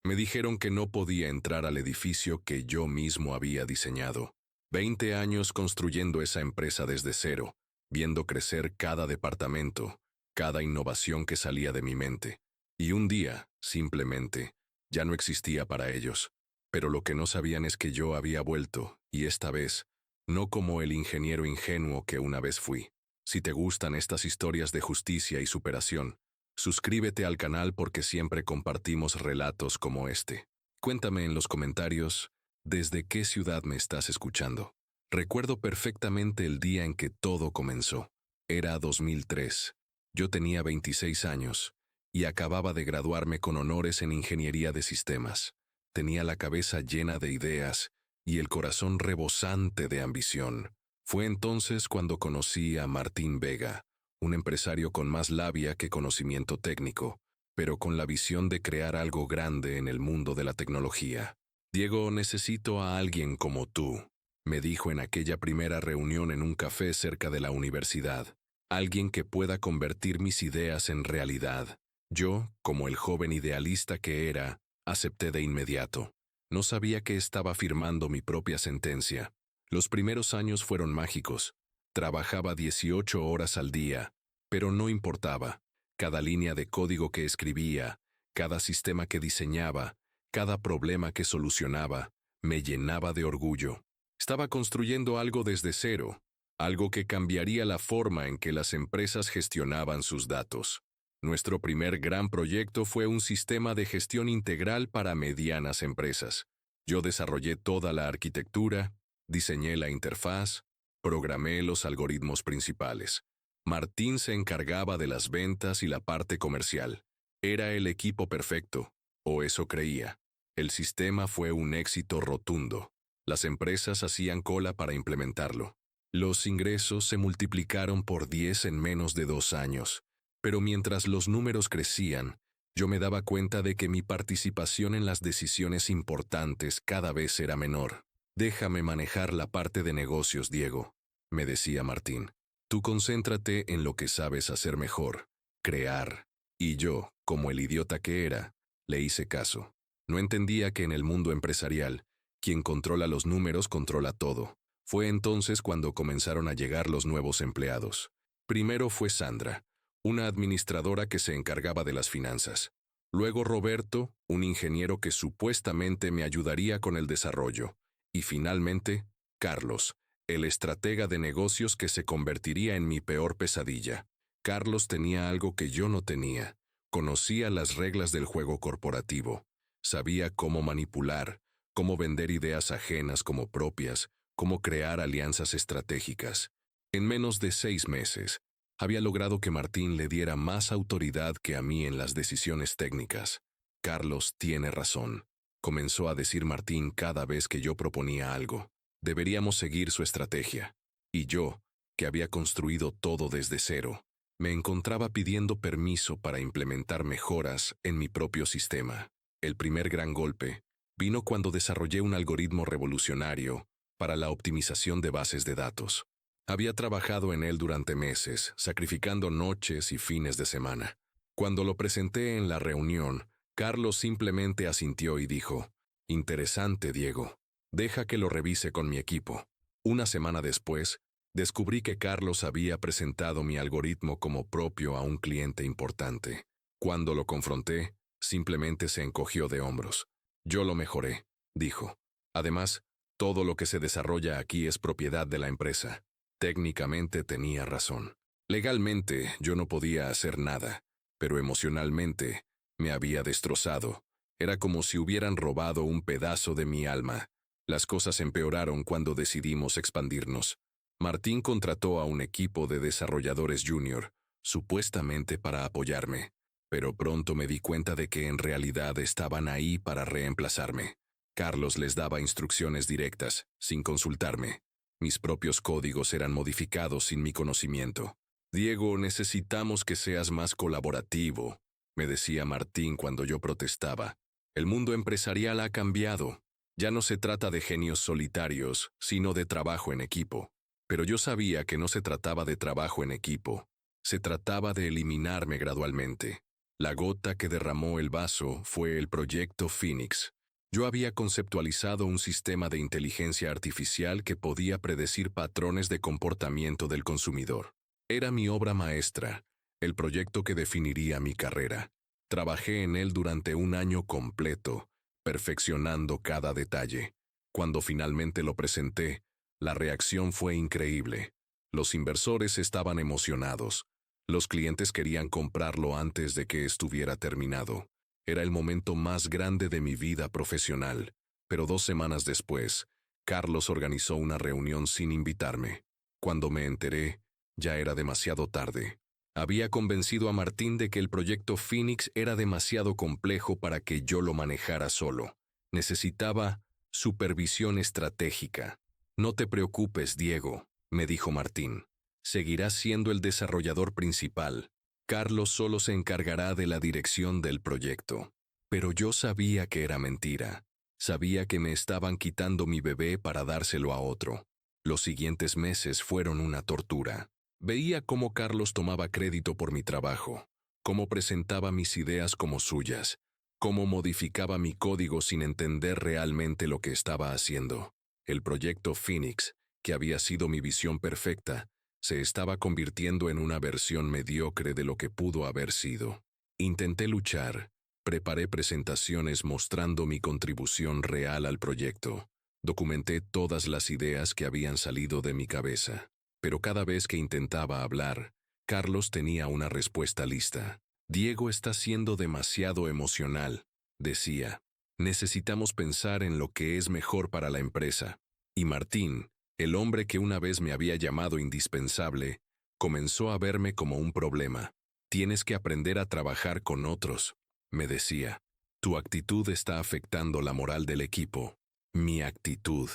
Me dijeron que no podía entrar al edificio que yo mismo había diseñado. 20 años construyendo esa empresa desde cero, viendo crecer cada departamento, cada innovación que salía de mi mente. Y un día, simplemente, ya no existía para ellos. Pero lo que no sabían es que yo había vuelto, y esta vez, no como el ingeniero ingenuo que una vez fui. Si te gustan estas historias de justicia y superación, suscríbete al canal porque siempre compartimos relatos como este. Cuéntame en los comentarios desde qué ciudad me estás escuchando. Recuerdo perfectamente el día en que todo comenzó. Era 2003. Yo tenía 26 años y acababa de graduarme con honores en ingeniería de sistemas. Tenía la cabeza llena de ideas y el corazón rebosante de ambición. Fue entonces cuando conocí a Martín Vega, un empresario con más labia que conocimiento técnico, pero con la visión de crear algo grande en el mundo de la tecnología. Diego, necesito a alguien como tú, me dijo en aquella primera reunión en un café cerca de la universidad. Alguien que pueda convertir mis ideas en realidad. Yo, como el joven idealista que era, acepté de inmediato. No sabía que estaba firmando mi propia sentencia. Los primeros años fueron mágicos. Trabajaba 18 horas al día, pero no importaba. Cada línea de código que escribía, cada sistema que diseñaba, cada problema que solucionaba, me llenaba de orgullo. Estaba construyendo algo desde cero, algo que cambiaría la forma en que las empresas gestionaban sus datos. Nuestro primer gran proyecto fue un sistema de gestión integral para medianas empresas. Yo desarrollé toda la arquitectura, diseñé la interfaz, programé los algoritmos principales. Martín se encargaba de las ventas y la parte comercial. Era el equipo perfecto, o eso creía. El sistema fue un éxito rotundo. Las empresas hacían cola para implementarlo. Los ingresos se multiplicaron por 10 en menos de 2 años. Pero mientras los números crecían, yo me daba cuenta de que mi participación en las decisiones importantes cada vez era menor. Déjame manejar la parte de negocios, Diego, me decía Martín. Tú concéntrate en lo que sabes hacer mejor, crear. Y yo, como el idiota que era, le hice caso. No entendía que en el mundo empresarial, quien controla los números controla todo. Fue entonces cuando comenzaron a llegar los nuevos empleados. Primero fue Sandra, una administradora que se encargaba de las finanzas. Luego Roberto, un ingeniero que supuestamente me ayudaría con el desarrollo. Y finalmente, Carlos, el estratega de negocios que se convertiría en mi peor pesadilla. Carlos tenía algo que yo no tenía. Conocía las reglas del juego corporativo. Sabía cómo manipular, cómo vender ideas ajenas como propias, cómo crear alianzas estratégicas. En menos de 6 meses, había logrado que Martín le diera más autoridad que a mí en las decisiones técnicas. Carlos tiene razón, comenzó a decir Martín cada vez que yo proponía algo. Deberíamos seguir su estrategia. Y yo, que había construido todo desde cero, me encontraba pidiendo permiso para implementar mejoras en mi propio sistema. El primer gran golpe vino cuando desarrollé un algoritmo revolucionario para la optimización de bases de datos. Había trabajado en él durante meses, sacrificando noches y fines de semana. Cuando lo presenté en la reunión, Carlos simplemente asintió y dijo: «Interesante, Diego. Deja que lo revise con mi equipo». Una semana después, descubrí que Carlos había presentado mi algoritmo como propio a un cliente importante. Cuando lo confronté, simplemente se encogió de hombros. «Yo lo mejoré», dijo. «Además, todo lo que se desarrolla aquí es propiedad de la empresa». Técnicamente tenía razón. Legalmente yo no podía hacer nada, pero emocionalmente me había destrozado. Era como si hubieran robado un pedazo de mi alma. Las cosas empeoraron cuando decidimos expandirnos. Martín contrató a un equipo de desarrolladores junior, supuestamente para apoyarme, pero pronto me di cuenta de que en realidad estaban ahí para reemplazarme. Carlos les daba instrucciones directas, sin consultarme. Mis propios códigos eran modificados sin mi conocimiento. «Diego, necesitamos que seas más colaborativo», me decía Martín cuando yo protestaba. «El mundo empresarial ha cambiado. Ya no se trata de genios solitarios, sino de trabajo en equipo». Pero yo sabía que no se trataba de trabajo en equipo. Se trataba de eliminarme gradualmente. La gota que derramó el vaso fue el proyecto Phoenix. Yo había conceptualizado un sistema de inteligencia artificial que podía predecir patrones de comportamiento del consumidor. Era mi obra maestra, el proyecto que definiría mi carrera. Trabajé en él durante un año completo, perfeccionando cada detalle. Cuando finalmente lo presenté, la reacción fue increíble. Los inversores estaban emocionados. Los clientes querían comprarlo antes de que estuviera terminado. Era el momento más grande de mi vida profesional, pero 2 semanas después, Carlos organizó una reunión sin invitarme. Cuando me enteré, ya era demasiado tarde. Había convencido a Martín de que el proyecto Phoenix era demasiado complejo para que yo lo manejara solo. Necesitaba supervisión estratégica. No te preocupes, Diego, me dijo Martín. Seguirás siendo el desarrollador principal. Carlos solo se encargará de la dirección del proyecto. Pero yo sabía que era mentira. Sabía que me estaban quitando mi bebé para dárselo a otro. Los siguientes meses fueron una tortura. Veía cómo Carlos tomaba crédito por mi trabajo, cómo presentaba mis ideas como suyas, cómo modificaba mi código sin entender realmente lo que estaba haciendo. El proyecto Phoenix, que había sido mi visión perfecta, se estaba convirtiendo en una versión mediocre de lo que pudo haber sido. Intenté luchar, preparé presentaciones mostrando mi contribución real al proyecto, documenté todas las ideas que habían salido de mi cabeza, pero cada vez que intentaba hablar, Carlos tenía una respuesta lista. Diego está siendo demasiado emocional, decía. Necesitamos pensar en lo que es mejor para la empresa. Y Martín, el hombre que una vez me había llamado indispensable, comenzó a verme como un problema. Tienes que aprender a trabajar con otros, me decía. Tu actitud está afectando la moral del equipo. Mi actitud,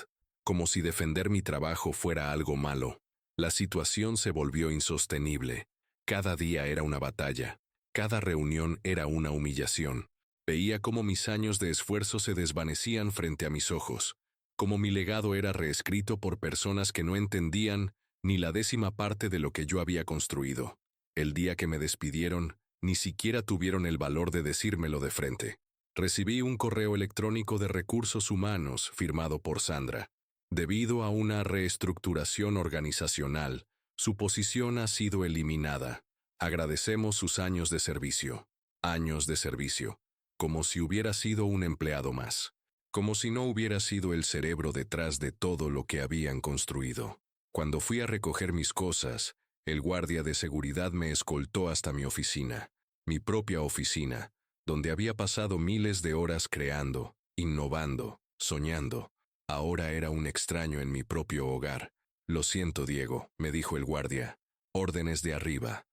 como si defender mi trabajo fuera algo malo. La situación se volvió insostenible. Cada día era una batalla. Cada reunión era una humillación. Veía cómo mis años de esfuerzo se desvanecían frente a mis ojos, cómo mi legado era reescrito por personas que no entendían ni la 10ª parte de lo que yo había construido. El día que me despidieron, ni siquiera tuvieron el valor de decírmelo de frente. Recibí un correo electrónico de recursos humanos firmado por Sandra. Debido a una reestructuración organizacional, su posición ha sido eliminada. Agradecemos sus años de servicio. Años de servicio. Como si hubiera sido un empleado más. Como si no hubiera sido el cerebro detrás de todo lo que habían construido. Cuando fui a recoger mis cosas, el guardia de seguridad me escoltó hasta mi oficina, mi propia oficina, donde había pasado miles de horas creando, innovando, soñando. Ahora era un extraño en mi propio hogar. Lo siento, Diego, me dijo el guardia. Órdenes de arriba,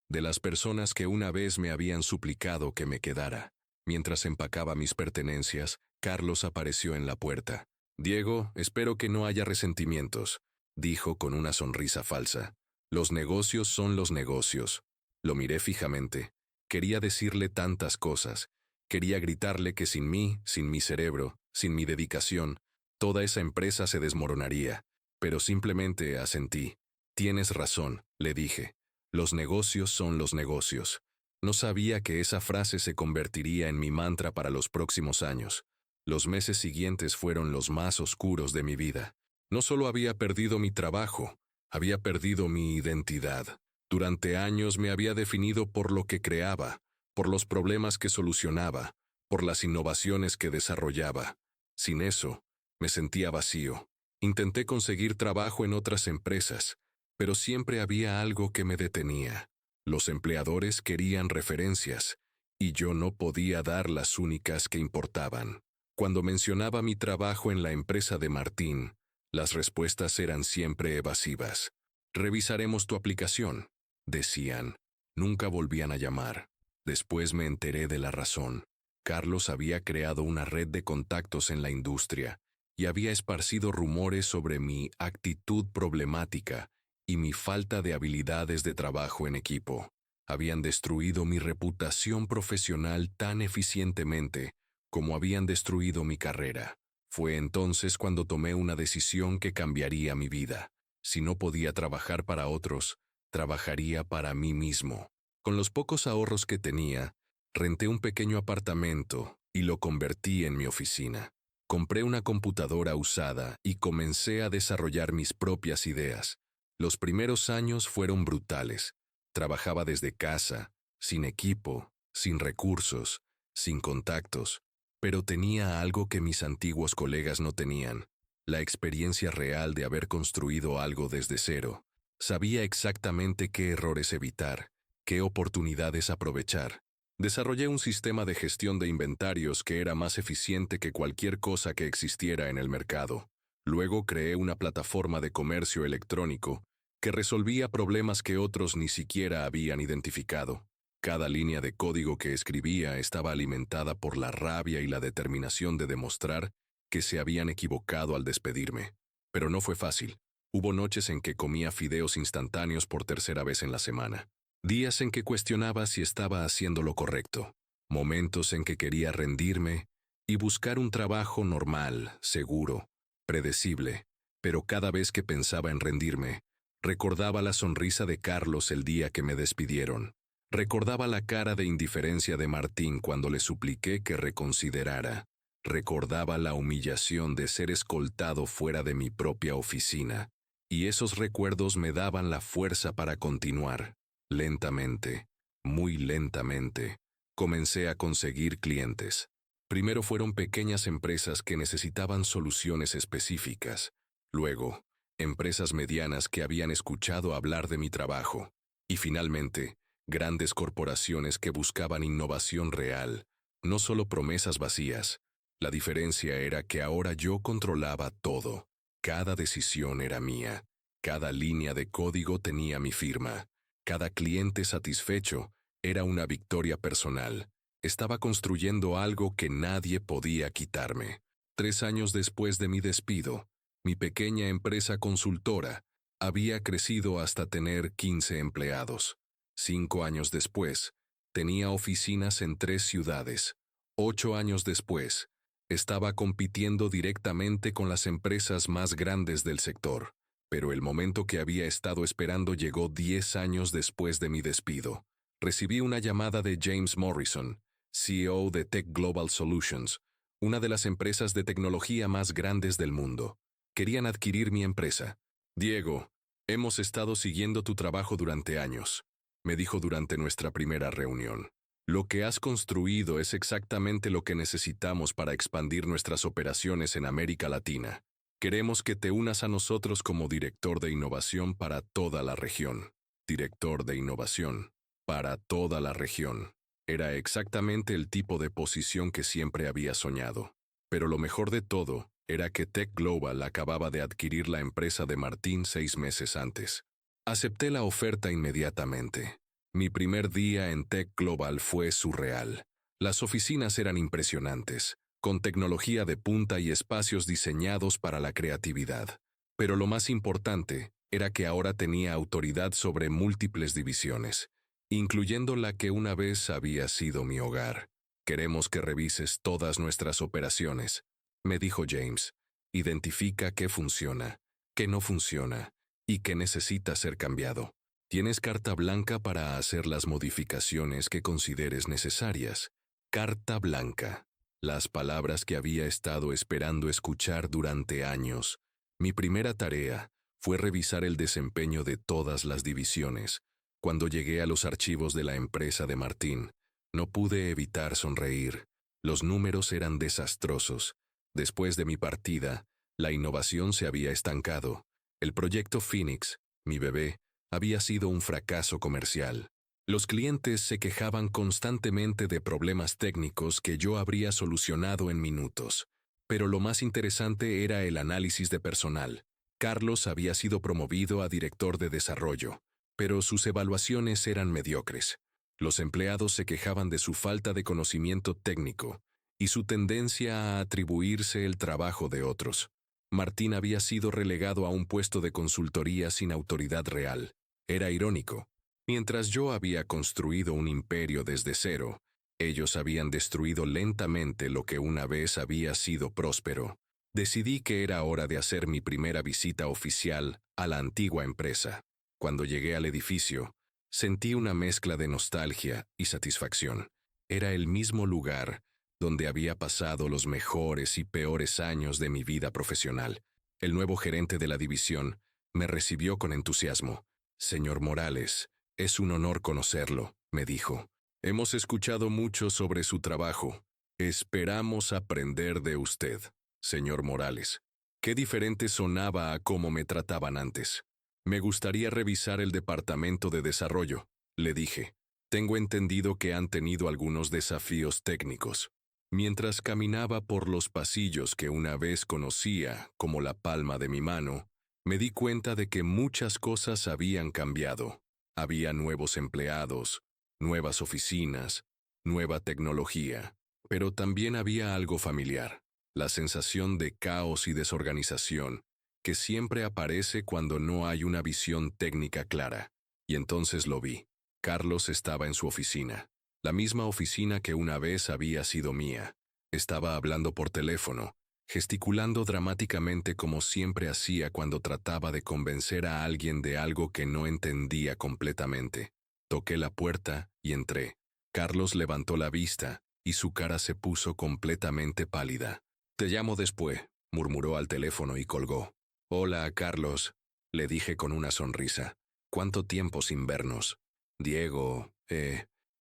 de las personas que una vez me habían suplicado que me quedara. Mientras empacaba mis pertenencias, Carlos apareció en la puerta. Diego, espero que no haya resentimientos, dijo con una sonrisa falsa. Los negocios son los negocios. Lo miré fijamente. Quería decirle tantas cosas. Quería gritarle que sin mí, sin mi cerebro, sin mi dedicación, toda esa empresa se desmoronaría. Pero simplemente asentí. Tienes razón, le dije. Los negocios son los negocios. No sabía que esa frase se convertiría en mi mantra para los próximos años. Los meses siguientes fueron los más oscuros de mi vida. No solo había perdido mi trabajo, había perdido mi identidad. Durante años me había definido por lo que creaba, por los problemas que solucionaba, por las innovaciones que desarrollaba. Sin eso, me sentía vacío. Intenté conseguir trabajo en otras empresas, pero siempre había algo que me detenía. Los empleadores querían referencias, y yo no podía dar las únicas que importaban. Cuando mencionaba mi trabajo en la empresa de Martín, las respuestas eran siempre evasivas. Revisaremos tu aplicación, decían. Nunca volvían a llamar. Después me enteré de la razón. Carlos había creado una red de contactos en la industria y había esparcido rumores sobre mi actitud problemática y mi falta de habilidades de trabajo en equipo. Habían destruido mi reputación profesional tan eficientemente como habían destruido mi carrera. Fue entonces cuando tomé una decisión que cambiaría mi vida. Si no podía trabajar para otros, trabajaría para mí mismo. Con los pocos ahorros que tenía, renté un pequeño apartamento y lo convertí en mi oficina. Compré una computadora usada y comencé a desarrollar mis propias ideas. Los primeros años fueron brutales. Trabajaba desde casa, sin equipo, sin recursos, sin contactos, pero tenía algo que mis antiguos colegas no tenían: la experiencia real de haber construido algo desde cero. Sabía exactamente qué errores evitar, qué oportunidades aprovechar. Desarrollé un sistema de gestión de inventarios que era más eficiente que cualquier cosa que existiera en el mercado. Luego creé una plataforma de comercio electrónico que resolvía problemas que otros ni siquiera habían identificado. Cada línea de código que escribía estaba alimentada por la rabia y la determinación de demostrar que se habían equivocado al despedirme. Pero no fue fácil. Hubo noches en que comía fideos instantáneos por tercera vez en la semana. Días en que cuestionaba si estaba haciendo lo correcto. Momentos en que quería rendirme y buscar un trabajo normal, seguro, predecible. Pero cada vez que pensaba en rendirme, recordaba la sonrisa de Carlos el día que me despidieron. Recordaba la cara de indiferencia de Martín cuando le supliqué que reconsiderara. Recordaba la humillación de ser escoltado fuera de mi propia oficina. Y esos recuerdos me daban la fuerza para continuar. Lentamente, muy lentamente, comencé a conseguir clientes. Primero fueron pequeñas empresas que necesitaban soluciones específicas. Luego, empresas medianas que habían escuchado hablar de mi trabajo. Y finalmente, grandes corporaciones que buscaban innovación real, no solo promesas vacías. La diferencia era que ahora yo controlaba todo. Cada decisión era mía. Cada línea de código tenía mi firma. Cada cliente satisfecho era una victoria personal. Estaba construyendo algo que nadie podía quitarme. 3 años después de mi despido, mi pequeña empresa consultora había crecido hasta tener 15 empleados. 5 años después, tenía oficinas en 3 ciudades. 8 años después, estaba compitiendo directamente con las empresas más grandes del sector. Pero el momento que había estado esperando llegó 10 años después de mi despido. Recibí una llamada de James Morrison, CEO de Tech Global Solutions, una de las empresas de tecnología más grandes del mundo. Querían adquirir mi empresa. Diego, hemos estado siguiendo tu trabajo durante años, me dijo durante nuestra primera reunión. Lo que has construido es exactamente lo que necesitamos para expandir nuestras operaciones en América Latina. Queremos que te unas a nosotros como director de innovación para toda la región. Director de innovación para toda la región. Era exactamente el tipo de posición que siempre había soñado. Pero lo mejor de todo era que Tech Global acababa de adquirir la empresa de Martín 6 meses antes. Acepté la oferta inmediatamente. Mi primer día en Tech Global fue surreal. Las oficinas eran impresionantes, con tecnología de punta y espacios diseñados para la creatividad. Pero lo más importante era que ahora tenía autoridad sobre múltiples divisiones, incluyendo la que una vez había sido mi hogar. Queremos que revises todas nuestras operaciones, me dijo James. Identifica qué funciona, qué no funciona y qué necesita ser cambiado. Tienes carta blanca para hacer las modificaciones que consideres necesarias. Carta blanca. Las palabras que había estado esperando escuchar durante años. Mi primera tarea fue revisar el desempeño de todas las divisiones. Cuando llegué a los archivos de la empresa de Martín, no pude evitar sonreír. Los números eran desastrosos. Después de mi partida, la innovación se había estancado. El proyecto Phoenix, mi bebé, había sido un fracaso comercial. Los clientes se quejaban constantemente de problemas técnicos que yo habría solucionado en minutos. Pero lo más interesante era el análisis de personal. Carlos había sido promovido a director de desarrollo, pero sus evaluaciones eran mediocres. Los empleados se quejaban de su falta de conocimiento técnico y su tendencia a atribuirse el trabajo de otros. Martín había sido relegado a un puesto de consultoría sin autoridad real. Era irónico. Mientras yo había construido un imperio desde cero, ellos habían destruido lentamente lo que una vez había sido próspero. Decidí que era hora de hacer mi primera visita oficial a la antigua empresa. Cuando llegué al edificio, Sentí una mezcla de nostalgia y satisfacción. Era el mismo lugar donde había pasado los mejores y peores años de mi vida profesional. El nuevo gerente de la división me recibió con entusiasmo. Señor Morales, es un honor conocerlo, me dijo. Hemos escuchado mucho sobre su trabajo. Esperamos aprender de usted, señor Morales. Qué diferente sonaba a cómo me trataban antes. Me gustaría revisar el departamento de desarrollo, le dije. Tengo entendido que han tenido algunos desafíos técnicos. Mientras caminaba por los pasillos que una vez conocía como la palma de mi mano, me di cuenta de que muchas cosas habían cambiado. Había nuevos empleados, nuevas oficinas, nueva tecnología, pero también había algo familiar, la sensación de caos y desorganización, que siempre aparece cuando no hay una visión técnica clara. Y entonces lo vi. Carlos estaba en su oficina, la misma oficina que una vez había sido mía. Estaba hablando por teléfono, gesticulando dramáticamente como siempre hacía cuando trataba de convencer a alguien de algo que no entendía completamente. Toqué la puerta y entré. Carlos levantó la vista y su cara se puso completamente pálida. «Te llamo después», murmuró al teléfono y colgó. «Hola, Carlos», le dije con una sonrisa. «¿Cuánto tiempo sin vernos?» «Diego,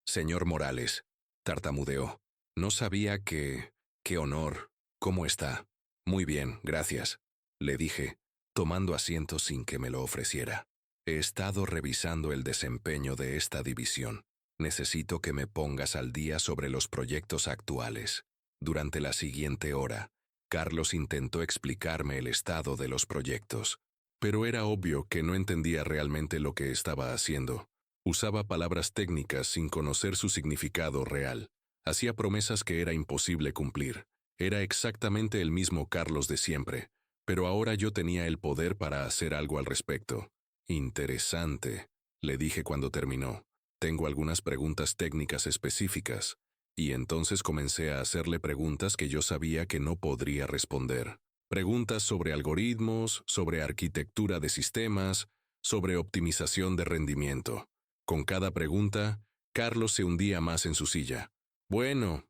señor Morales», tartamudeó. «No sabía que... ¡Qué honor! ¿Cómo está?» «Muy bien, gracias», le dije, tomando asiento sin que me lo ofreciera. «He estado revisando el desempeño de esta división. Necesito que me pongas al día sobre los proyectos actuales». Durante la siguiente hora, Carlos intentó explicarme el estado de los proyectos, pero era obvio que no entendía realmente lo que estaba haciendo. Usaba palabras técnicas sin conocer su significado real. Hacía promesas que era imposible cumplir. Era exactamente el mismo Carlos de siempre, pero ahora yo tenía el poder para hacer algo al respecto. «Interesante», le dije cuando terminó. «Tengo algunas preguntas técnicas específicas». Y entonces comencé a hacerle preguntas que yo sabía que no podría responder. Preguntas sobre algoritmos, sobre arquitectura de sistemas, sobre optimización de rendimiento. Con cada pregunta, Carlos se hundía más en su silla. «Bueno,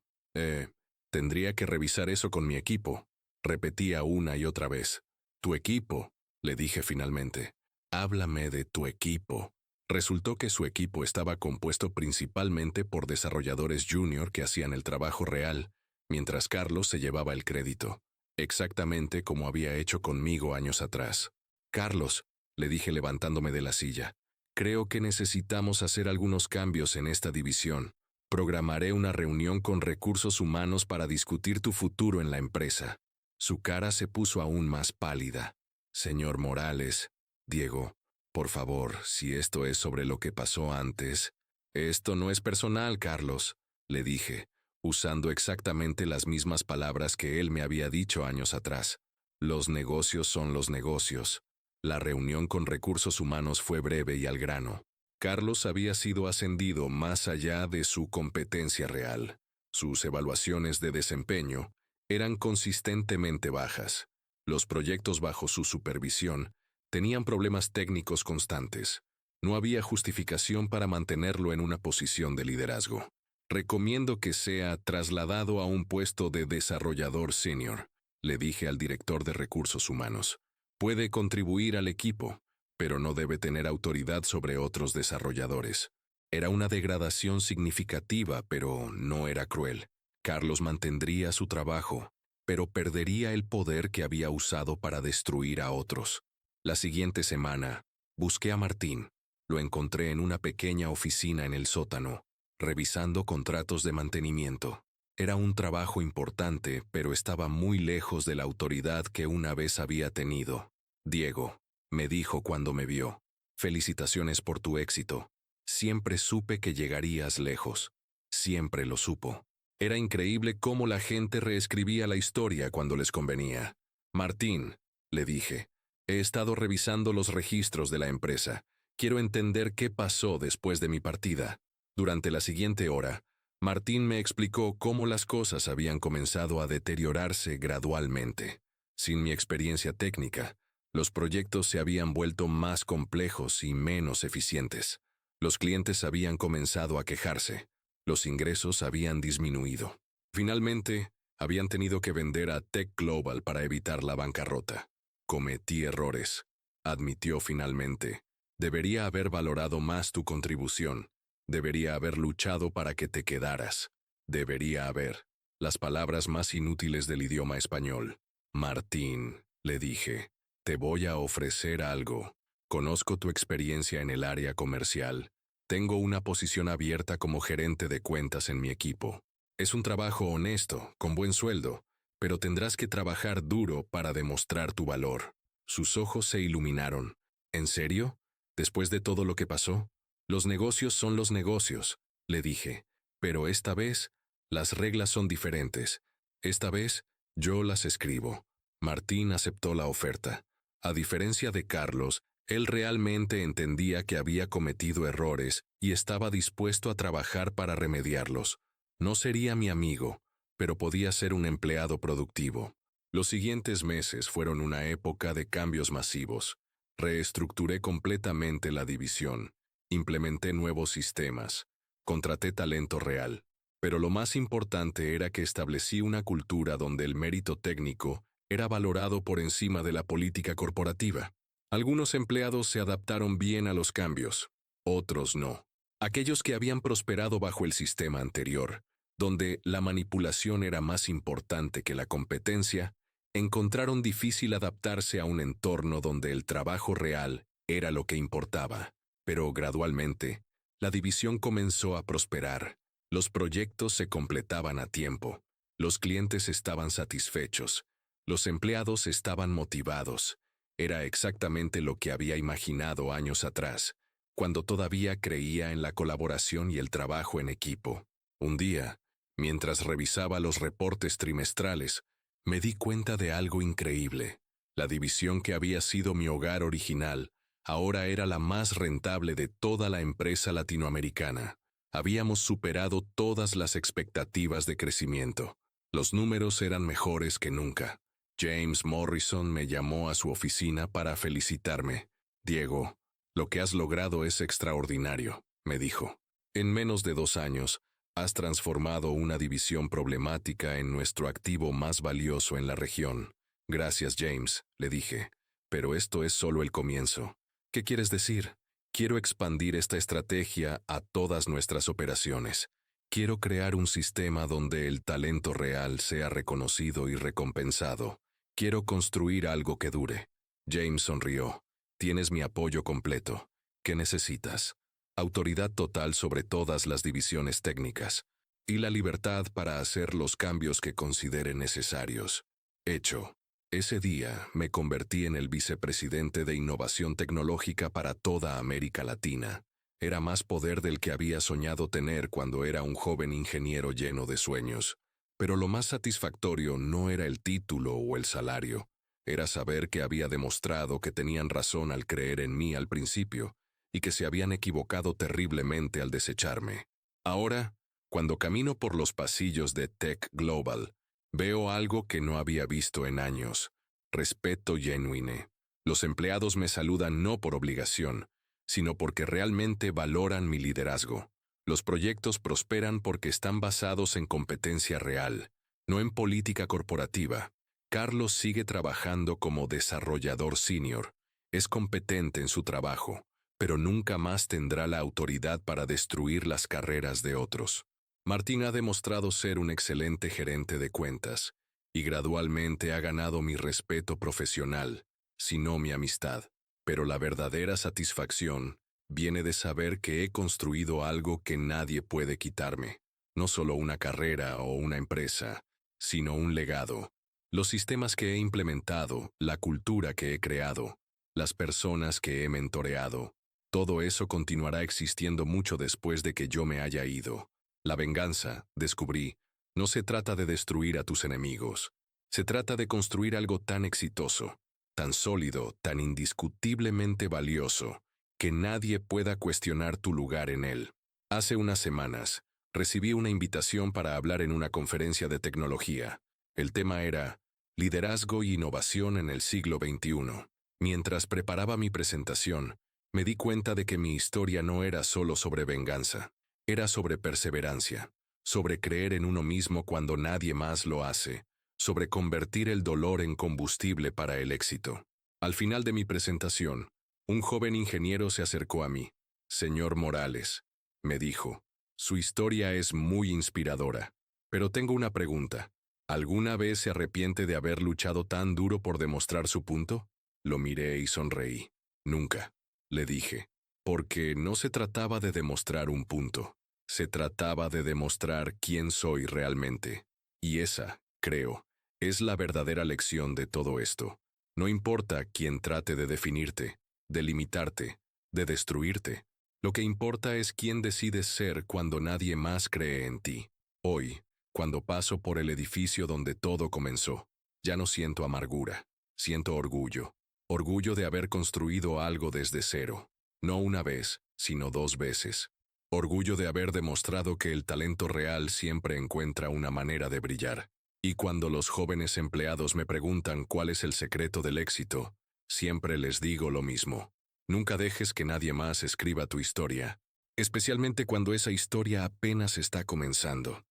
tendría que revisar eso con mi equipo», repetía una y otra vez. «¿Tu equipo?», le dije finalmente. «Háblame de tu equipo». Resultó que su equipo estaba compuesto principalmente por desarrolladores junior que hacían el trabajo real, mientras Carlos se llevaba el crédito, exactamente como había hecho conmigo años atrás. «Carlos», le dije levantándome de la silla, «creo que necesitamos hacer algunos cambios en esta división. Programaré una reunión con recursos humanos para discutir tu futuro en la empresa». Su cara se puso aún más pálida. «Señor Morales, Diego, por favor, si esto es sobre lo que pasó antes». «Esto no es personal, Carlos», le dije, usando exactamente las mismas palabras que él me había dicho años atrás. «Los negocios son los negocios». La reunión con recursos humanos fue breve y al grano. Carlos había sido ascendido más allá de su competencia real. Sus evaluaciones de desempeño eran consistentemente bajas. Los proyectos bajo su supervisión tenían problemas técnicos constantes. No había justificación para mantenerlo en una posición de liderazgo. «Recomiendo que sea trasladado a un puesto de desarrollador senior», le dije al director de recursos humanos. «Puede contribuir al equipo, pero no debe tener autoridad sobre otros desarrolladores». Era una degradación significativa, pero no era cruel. Carlos mantendría su trabajo, pero perdería el poder que había usado para destruir a otros. La siguiente semana, busqué a Martín. Lo encontré en una pequeña oficina en el sótano, revisando contratos de mantenimiento. Era un trabajo importante, pero estaba muy lejos de la autoridad que una vez había tenido. «Diego», me dijo cuando me vio, «felicitaciones por tu éxito. Siempre supe que llegarías lejos. Siempre lo supo». Era increíble cómo la gente reescribía la historia cuando les convenía. «Martín», le dije, «he estado revisando los registros de la empresa. Quiero entender qué pasó después de mi partida». Durante la siguiente hora, Martín me explicó cómo las cosas habían comenzado a deteriorarse gradualmente. Sin mi experiencia técnica, los proyectos se habían vuelto más complejos y menos eficientes. Los clientes habían comenzado a quejarse. Los ingresos habían disminuido. Finalmente, habían tenido que vender a Tech Global para evitar la bancarrota. Cometí errores, admitió finalmente. Debería haber valorado más tu contribución. Debería haber luchado para que te quedaras. Debería haber. Las palabras más inútiles del idioma español. Martín, le dije, te voy a ofrecer algo. Conozco tu experiencia en el área comercial. Tengo una posición abierta como gerente de cuentas en mi equipo. Es un trabajo honesto, con buen sueldo, pero tendrás que trabajar duro para demostrar tu valor. Sus ojos se iluminaron. ¿En serio? ¿Después de todo lo que pasó? Los negocios son los negocios, le dije, pero esta vez, las reglas son diferentes. Esta vez, yo las escribo. Martín aceptó la oferta. A diferencia de Carlos, él realmente entendía que había cometido errores y estaba dispuesto a trabajar para remediarlos. No sería mi amigo, pero podía ser un empleado productivo. Los siguientes meses fueron una época de cambios masivos. Reestructuré completamente la división. Implementé nuevos sistemas. Contraté talento real. Pero lo más importante era que establecí una cultura donde el mérito técnico era valorado por encima de la política corporativa. Algunos empleados se adaptaron bien a los cambios, otros no. Aquellos que habían prosperado bajo el sistema anterior, donde la manipulación era más importante que la competencia, encontraron difícil adaptarse a un entorno donde el trabajo real era lo que importaba. Pero gradualmente, la división comenzó a prosperar. Los proyectos se completaban a tiempo. Los clientes estaban satisfechos. Los empleados estaban motivados. Era exactamente lo que había imaginado años atrás, cuando todavía creía en la colaboración y el trabajo en equipo. Un día, mientras revisaba los reportes trimestrales, me di cuenta de algo increíble. La división que había sido mi hogar original ahora era la más rentable de toda la empresa latinoamericana. Habíamos superado todas las expectativas de crecimiento. Los números eran mejores que nunca. James Morrison me llamó a su oficina para felicitarme. Diego, lo que has logrado es extraordinario, me dijo. En menos de 2 años, has transformado una división problemática en nuestro activo más valioso en la región. Gracias, James, le dije. Pero esto es solo el comienzo. ¿Qué quieres decir? Quiero expandir esta estrategia a todas nuestras operaciones. Quiero crear un sistema donde el talento real sea reconocido y recompensado. Quiero construir algo que dure. James sonrió. Tienes mi apoyo completo. ¿Qué necesitas? Autoridad total sobre todas las divisiones técnicas. Y la libertad para hacer los cambios que considere necesarios. Hecho. Ese día me convertí en el vicepresidente de innovación tecnológica para toda América Latina. Era más poder del que había soñado tener cuando era un joven ingeniero lleno de sueños. Pero lo más satisfactorio no era el título o el salario. Era saber que había demostrado que tenían razón al creer en mí al principio y que se habían equivocado terriblemente al desecharme. Ahora, cuando camino por los pasillos de Tech Global, veo algo que no había visto en años. Respeto genuino. Los empleados me saludan no por obligación, sino porque realmente valoran mi liderazgo. Los proyectos prosperan porque están basados en competencia real, no en política corporativa. Carlos sigue trabajando como desarrollador senior. Es competente en su trabajo, pero nunca más tendrá la autoridad para destruir las carreras de otros. Martín ha demostrado ser un excelente gerente de cuentas, y gradualmente ha ganado mi respeto profesional, si no mi amistad. Pero la verdadera satisfacción viene de saber que he construido algo que nadie puede quitarme. No solo una carrera o una empresa, sino un legado. Los sistemas que he implementado, la cultura que he creado, las personas que he mentoreado, todo eso continuará existiendo mucho después de que yo me haya ido. La venganza, descubrí, no se trata de destruir a tus enemigos. Se trata de construir algo tan exitoso, tan sólido, tan indiscutiblemente valioso, que nadie pueda cuestionar tu lugar en él. Hace unas semanas, recibí una invitación para hablar en una conferencia de tecnología. El tema era Liderazgo y Innovación en el siglo XXI. Mientras preparaba mi presentación, Me di cuenta de que mi historia no era solo sobre venganza, era sobre perseverancia, sobre creer en uno mismo cuando nadie más lo hace, sobre convertir el dolor en combustible para el éxito. Al final de mi presentación, un joven ingeniero se acercó a mí. Señor Morales, me dijo, su historia es muy inspiradora, pero tengo una pregunta. ¿Alguna vez se arrepiente de haber luchado tan duro por demostrar su punto? Lo miré y sonreí. Nunca, le dije, porque no se trataba de demostrar un punto, se trataba de demostrar quién soy realmente. Y esa, creo, es la verdadera lección de todo esto. No importa quién trate de definirte, de limitarte, de destruirte. Lo que importa es quién decides ser cuando nadie más cree en ti. Hoy, cuando paso por el edificio donde todo comenzó, ya no siento amargura, siento orgullo. Orgullo de haber construido algo desde cero. No una vez, sino 2 veces. Orgullo de haber demostrado que el talento real siempre encuentra una manera de brillar. Y cuando los jóvenes empleados me preguntan cuál es el secreto del éxito, siempre les digo lo mismo. Nunca dejes que nadie más escriba tu historia, especialmente cuando esa historia apenas está comenzando.